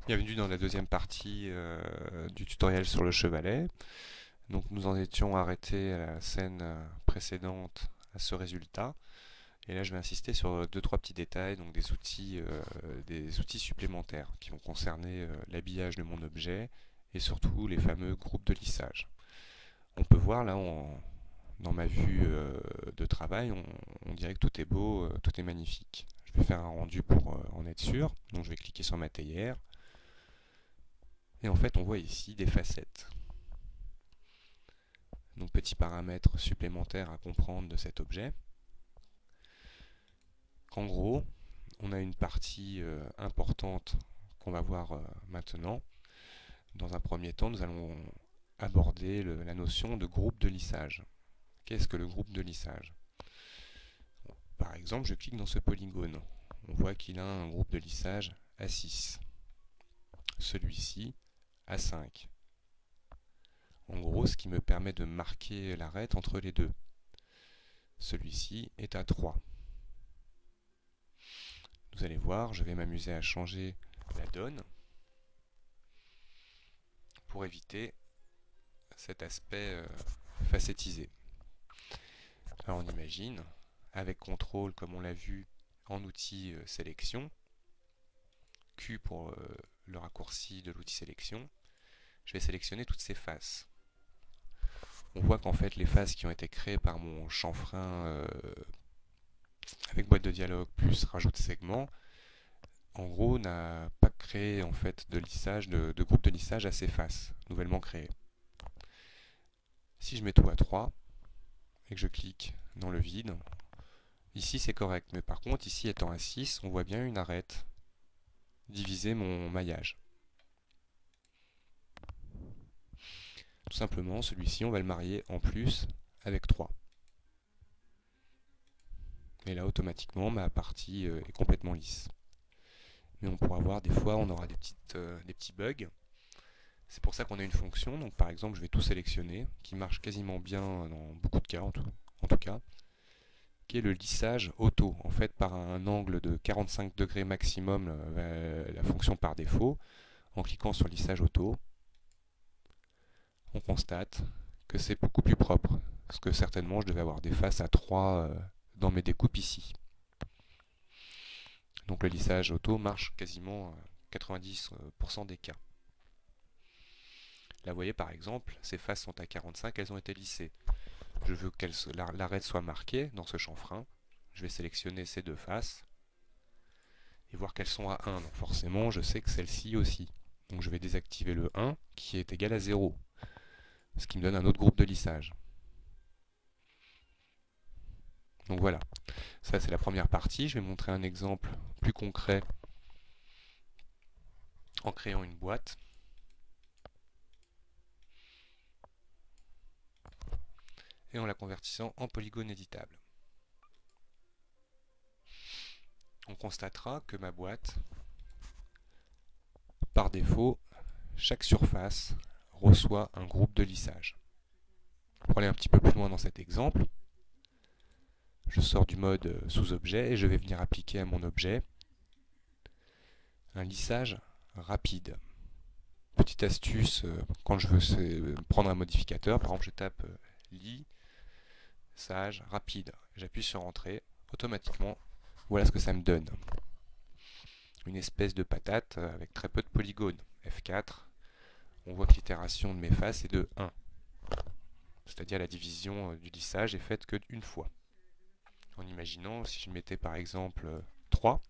Bienvenue dans la deuxième partie du tutoriel sur le chevalet. Donc nous en étions arrêtés à la scène précédente à ce résultat. Et là je vais insister sur deux trois petits détails, donc des outils supplémentaires qui vont concerner l'habillage de mon objet et surtout les fameux groupes de lissage. On peut voir là dans ma vue de travail, on dirait que tout est beau, tout est magnifique. Je vais faire un rendu pour en être sûr. Donc je vais cliquer sur ma théière. Et en fait, on voit ici des facettes. Donc petit paramètre supplémentaire à comprendre de cet objet. En gros, on a une partie importante qu'on va voir maintenant. Dans un premier temps, nous allons aborder la notion de groupe de lissage. Qu'est-ce que le groupe de lissage? Par exemple, je clique dans ce polygone. On voit qu'il a un groupe de lissage à 6. Celui-ci à 5. En gros, ce qui me permet de marquer l'arête entre les deux. Celui-ci est à 3. Vous allez voir, je vais m'amuser à changer la donne pour éviter cet aspect facettisé. Alors on imagine, avec CTRL comme on l'a vu en outil sélection, Q pour le raccourci de l'outil sélection, je vais sélectionner toutes ces faces. On voit qu'en fait les faces qui ont été créées par mon chanfrein avec boîte de dialogue plus rajout de segments, en gros n'a pas créé en fait de lissage, de groupe de lissage à ces faces nouvellement créées. Si je mets tout à 3 et que je clique dans le vide, ici c'est correct, mais par contre ici étant à 6, on voit bien une arête diviser mon maillage. Tout simplement, celui-ci on va le marier en plus avec 3. Et là automatiquement ma partie est complètement lisse. Mais on pourra voir des fois on aura des petits bugs. C'est pour ça qu'on a une fonction, donc par exemple je vais tout sélectionner, qui marche quasiment bien dans beaucoup de cas en tout cas, qui est le lissage auto. En fait, par un angle de 45 degrés maximum, la fonction par défaut, en cliquant sur lissage auto, on constate que c'est beaucoup plus propre. Parce que certainement, je devais avoir des faces à 3 dans mes découpes ici. Donc le lissage auto marche quasiment à 90% des cas. Là, vous voyez par exemple, ces faces sont à 45, elles ont été lissées. Je veux que l'arête soit marquée dans ce chanfrein. Je vais sélectionner ces deux faces et voir qu'elles sont à 1. Donc forcément, je sais que celle-ci aussi. Donc je vais désactiver le 1 qui est égal à 0, ce qui me donne un autre groupe de lissage. Donc voilà, ça c'est la première partie. Je vais montrer un exemple plus concret en créant une boîte. Et en la convertissant en polygone éditable. On constatera que ma boîte, par défaut, chaque surface reçoit un groupe de lissage. Pour aller un petit peu plus loin dans cet exemple, je sors du mode sous-objet et je vais venir appliquer à mon objet un lissage rapide. Petite astuce, quand je veux prendre un modificateur, par exemple je tape lissage rapide, j'appuie sur entrée, automatiquement voilà ce que ça me donne. Une espèce de patate avec très peu de polygones. F4, on voit que l'itération de mes faces est de 1. C'est-à-dire la division du lissage est faite que d'une fois. En imaginant, si je mettais par exemple 3,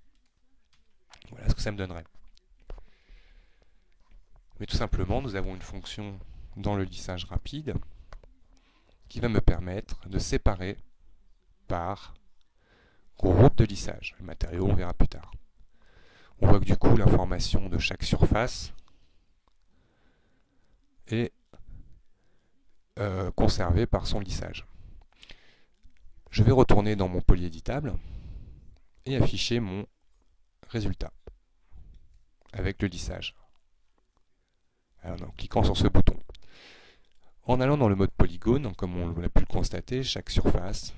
voilà ce que ça me donnerait. Mais tout simplement, nous avons une fonction dans le lissage rapide qui va me permettre de séparer par groupe de lissage. Le matériau, on verra plus tard. On voit que du coup, l'information de chaque surface est conservée par son lissage. Je vais retourner dans mon polyéditable et afficher mon résultat avec le lissage. Alors, en cliquant sur ce bouton. En allant dans le mode polygone, comme on l'a pu le constater, chaque surface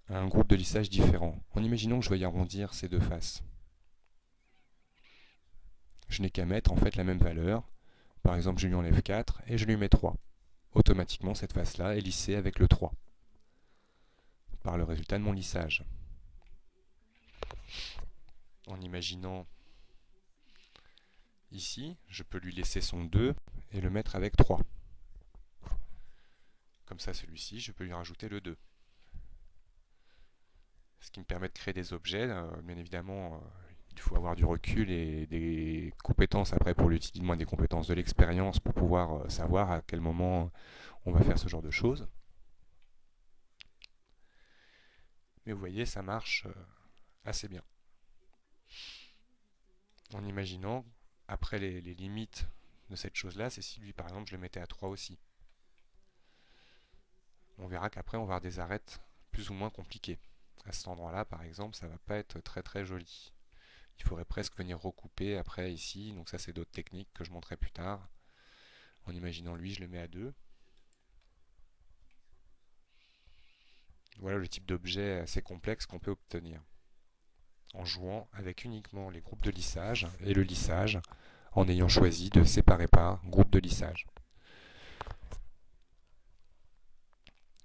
a un groupe de lissage différent. En imaginant que je veuille arrondir ces deux faces. je n'ai qu'à mettre en fait la même valeur. Par exemple, je lui enlève 4 et je lui mets 3. Automatiquement, cette face-là est lissée avec le 3, par le résultat de mon lissage. En imaginant ici, je peux lui laisser son 2 et le mettre avec 3. Comme ça, celui-ci, je peux lui rajouter le 2. Ce qui me permet de créer des objets. Bien évidemment, il faut avoir du recul et des compétences après pour l'utiliser, moins des compétences de l'expérience pour pouvoir savoir à quel moment on va faire ce genre de choses. Mais vous voyez, ça marche assez bien. En imaginant, après les limites de cette chose-là, c'est si lui, par exemple, je le mettais à 3 aussi. On verra qu'après, on va avoir des arêtes plus ou moins compliquées. À cet endroit-là, par exemple, ça va pas être très très joli. Il faudrait presque venir recouper après ici. Donc ça, c'est d'autres techniques que je montrerai plus tard. En imaginant lui, je le mets à 2. Voilà le type d'objet assez complexe qu'on peut obtenir en jouant avec uniquement les groupes de lissage et le lissage en ayant choisi de séparer par groupe de lissage.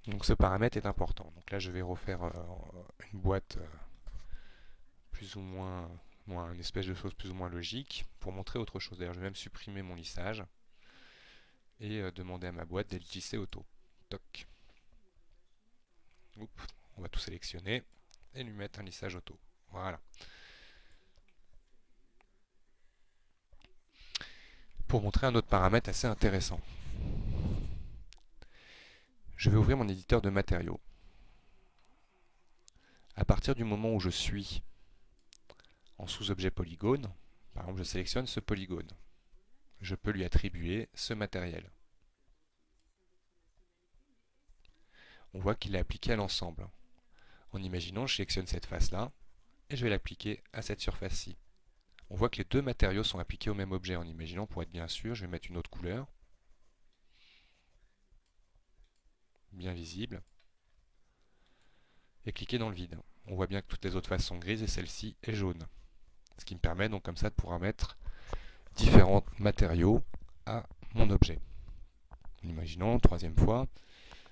Donc ce paramètre est important. Donc là je vais refaire une boîte plus ou moins, une espèce de chose plus ou moins logique pour montrer autre chose. D'ailleurs je vais même supprimer mon lissage et demander à ma boîte d'être lissée auto. Toc. Oups. On va tout sélectionner et lui mettre un lissage auto. Voilà. Pour montrer un autre paramètre assez intéressant. Je vais ouvrir mon éditeur de matériaux. À partir du moment où je suis en sous-objet polygone, par exemple je sélectionne ce polygone, je peux lui attribuer ce matériel. On voit qu'il est appliqué à l'ensemble. En imaginant, je sélectionne cette face-là et je vais l'appliquer à cette surface-ci. On voit que les deux matériaux sont appliqués au même objet. En imaginant, pour être bien sûr, je vais mettre une autre couleur, bien visible, et cliquer dans le vide. On voit bien que toutes les autres faces sont grises et celle-ci est jaune. Ce qui me permet donc comme ça de pouvoir mettre différents matériaux à mon objet. En imaginant, troisième fois,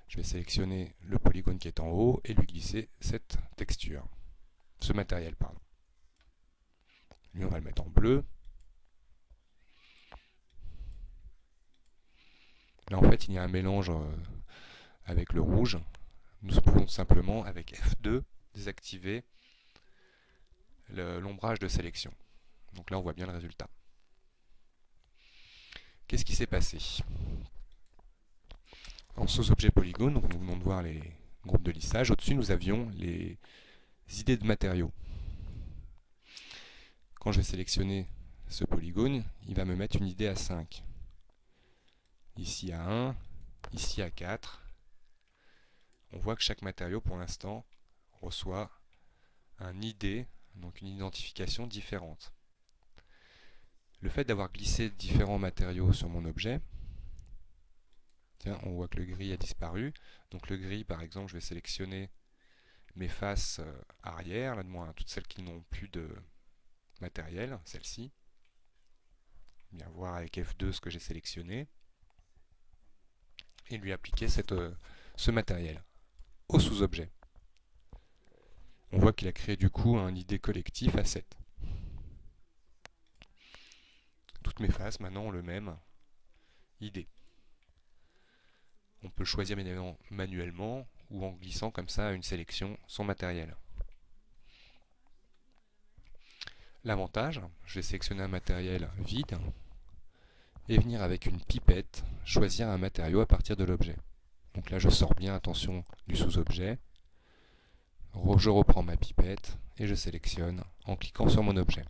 je vais sélectionner le polygone qui est en haut et lui glisser cette texture, ce matériel, pardon. Lui, on va le mettre en bleu. Là, en fait, il y a un mélange avec le rouge. Nous pouvons simplement, avec F2, désactiver l'ombrage de sélection. Donc là, on voit bien le résultat. Qu'est-ce qui s'est passé? En sous-objet polygone, donc nous venons de voir les groupes de lissage. Au-dessus, nous avions les idées de matériaux. Quand je vais sélectionner ce polygone, il va me mettre une idée à 5. Ici à 1, ici à 4. On voit que chaque matériau, pour l'instant, reçoit un ID, donc une identification différente. Le fait d'avoir glissé différents matériaux sur mon objet, tiens, on voit que le gris a disparu. Donc le gris, par exemple, je vais sélectionner mes faces arrière, là de moins toutes celles qui n'ont plus de matériel, celle-ci. Bien voir avec F2 ce que j'ai sélectionné. Et lui appliquer ce matériel au sous-objet. On voit qu'il a créé du coup un ID collectif à 7. Toutes mes faces maintenant ont le même ID. On peut choisir bien évidemment manuellement ou en glissant comme ça à une sélection son matériel. L'avantage, je vais sélectionner un matériel vide et venir avec une pipette choisir un matériau à partir de l'objet. Donc là je sors bien, attention, du sous-objet. Je reprends ma pipette et je sélectionne en cliquant sur mon objet.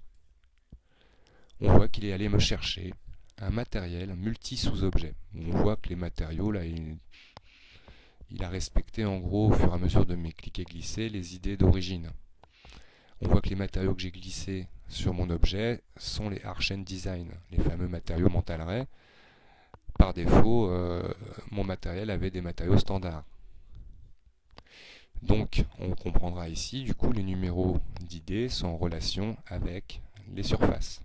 On voit qu'il est allé me chercher un matériel multi-sous-objet. On voit que les matériaux, là, il a respecté en gros au fur et à mesure de mes clics et glisser les idées d'origine. On voit que les matériaux que j'ai glissés sur mon objet sont les Arch Design, les fameux matériaux Mental-Ray. Par défaut, mon matériel avait des matériaux standards. Donc, on comprendra ici, du coup, les numéros d'idées sont en relation avec les surfaces.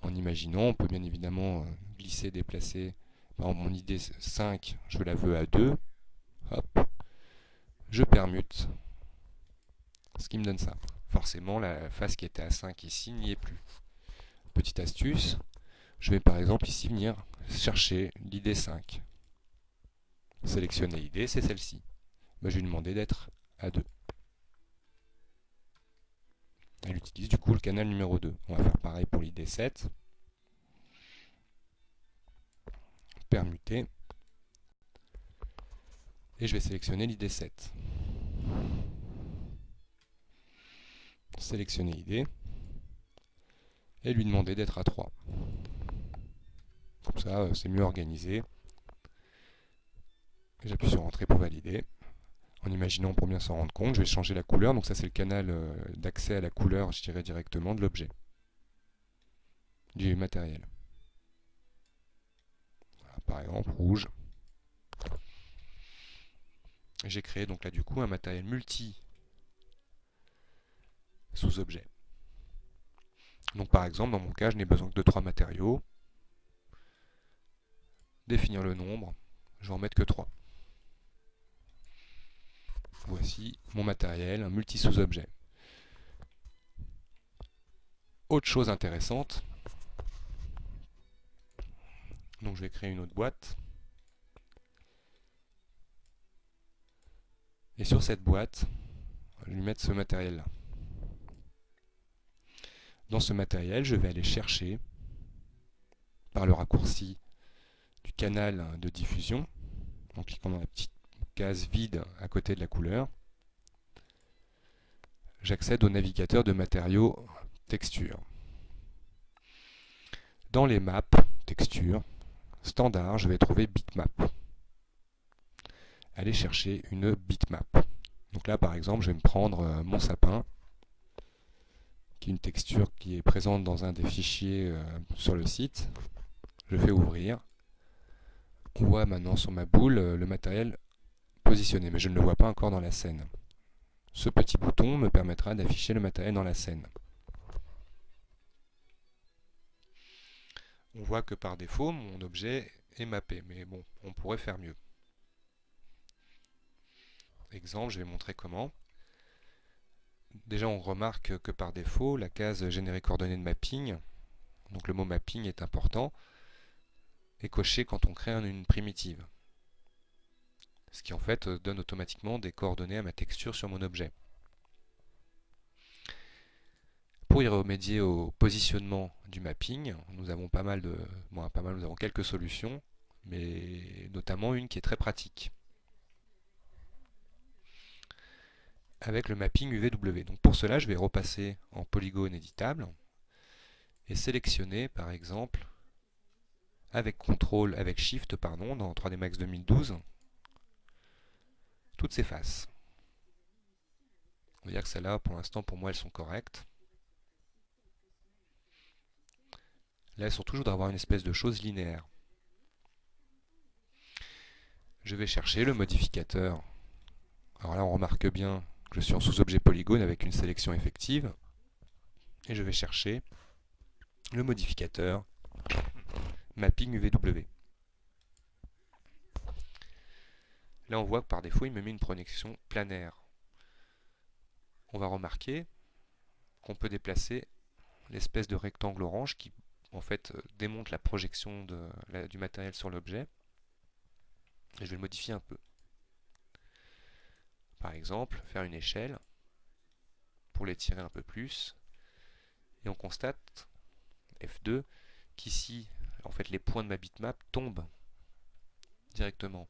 en imaginant, on peut bien évidemment glisser, déplacer. Par exemple, mon idée 5, je la veux à 2. Hop, je permute, ce qui me donne ça. Forcément, la face qui était à 5 ici n'y est plus. Petite astuce, je vais par exemple ici venir chercher l'idée 5. Sélectionner l'idée, c'est celle-ci. Ben, je vais lui demander d'être à 2. Elle utilise du coup le canal numéro 2. On va faire pareil pour l'idée 7. Permuter. Et je vais sélectionner l'idée 7. Sélectionner l'idée. Et lui demander d'être à 3. Comme ça, c'est mieux organisé. J'appuie sur Entrée pour valider. En imaginant pour bien s'en rendre compte, je vais changer la couleur. Donc ça, c'est le canal d'accès à la couleur, je dirais directement, de l'objet, du matériel. Voilà, par exemple, rouge. J'ai créé donc là du coup un matériel multi sous-objet. Donc par exemple, dans mon cas, je n'ai besoin que de 3 matériaux. Définir le nombre, je vais en mettre que 3. Voici mon matériel, un multi sous-objet. Autre chose intéressante, donc je vais créer une autre boîte. Et sur cette boîte, je vais lui mettre ce matériel-là. Dans ce matériel, je vais aller chercher, par le raccourci du canal de diffusion, en cliquant dans la petite case vide à côté de la couleur, j'accède au navigateur de matériaux texture. Dans les maps texture standard, je vais trouver bitmap. Aller chercher une bitmap. Donc là, par exemple, je vais me prendre mon sapin, qui est une texture qui est présente dans un des fichiers sur le site. Je fais ouvrir. On voit maintenant sur ma boule le matériel positionné, mais je ne le vois pas encore dans la scène. Ce petit bouton me permettra d'afficher le matériel dans la scène. On voit que par défaut, mon objet est mappé, mais bon, on pourrait faire mieux. Exemple, je vais montrer comment. Déjà, on remarque que par défaut, la case générer coordonnées de mapping, donc le mot mapping est important, est coché quand on crée une primitive. Ce qui en fait donne automatiquement des coordonnées à ma texture sur mon objet. Pour y remédier au positionnement du mapping, nous avons nous avons quelques solutions, mais notamment une qui est très pratique, avec le mapping UVW. Donc pour cela, je vais repasser en polygone éditable et sélectionner par exemple avec Shift dans 3D Max 2012 toutes ces faces. On va dire que celles-là, pour l'instant, pour moi, elles sont correctes. Là, elles sont toujours d'avoir une espèce de chose linéaire. Je vais chercher le modificateur. Alors là, on remarque bien que je suis en sous-objet polygone avec une sélection effective. Et je vais chercher le modificateur mapping UVW. Là, on voit que par défaut, il me met une projection planaire. On va remarquer qu'on peut déplacer l'espèce de rectangle orange qui, en fait, démontre la projection du matériel sur l'objet. Et je vais le modifier un peu. Par exemple, faire une échelle pour l'étirer un peu plus. Et on constate, F2, qu'ici, en fait, les points de ma bitmap tombent directement.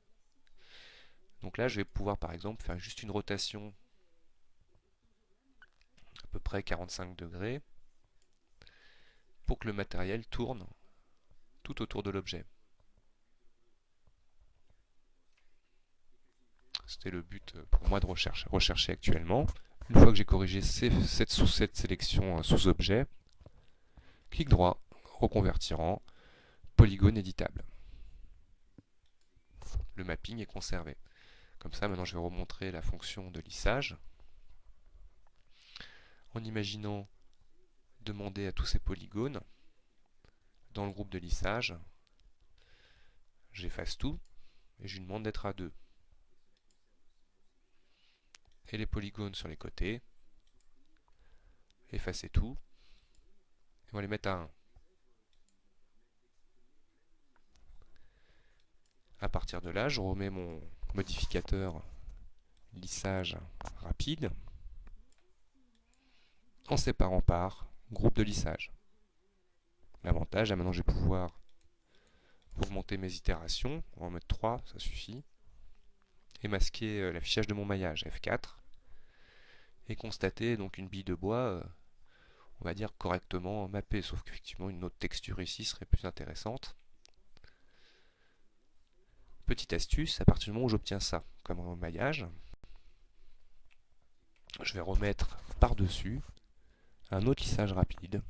Donc là, je vais pouvoir, par exemple, faire juste une rotation à peu près 45 degrés pour que le matériel tourne tout autour de l'objet. C'était le but pour moi de rechercher actuellement. Une fois que j'ai corrigé cette sélection sous-objet, clic droit, reconvertir en polygone éditable. Le mapping est conservé. Comme ça, maintenant je vais remontrer la fonction de lissage. En imaginant demander à tous ces polygones dans le groupe de lissage, j'efface tout et je lui demande d'être à 2. Et les polygones sur les côtés, effacer tout, et on va les mettre à 1. À partir de là, je remets mon modificateur lissage rapide en séparant par groupe de lissage. L'avantage, là maintenant je vais pouvoir augmenter mes itérations, on va en mettre 3, ça suffit, et masquer l'affichage de mon maillage, F4, et constater donc une bille de bois, on va dire correctement mappée, sauf qu'effectivement une autre texture ici serait plus intéressante. Petite astuce, à partir du moment où j'obtiens ça comme maillage, je vais remettre par-dessus un autre lissage rapide.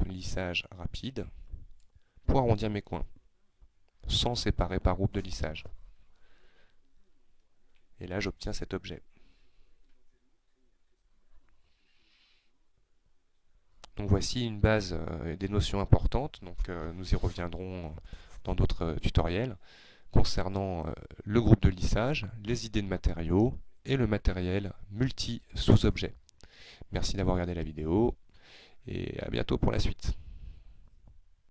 Lissage rapide pour arrondir mes coins, sans séparer par groupe de lissage. Et là, j'obtiens cet objet. Donc voici une base des notions importantes. Donc nous y reviendrons dans d'autres tutoriels concernant le groupe de lissage, les idées de matériaux et le matériel multi-sous-objet. Merci d'avoir regardé la vidéo et à bientôt pour la suite.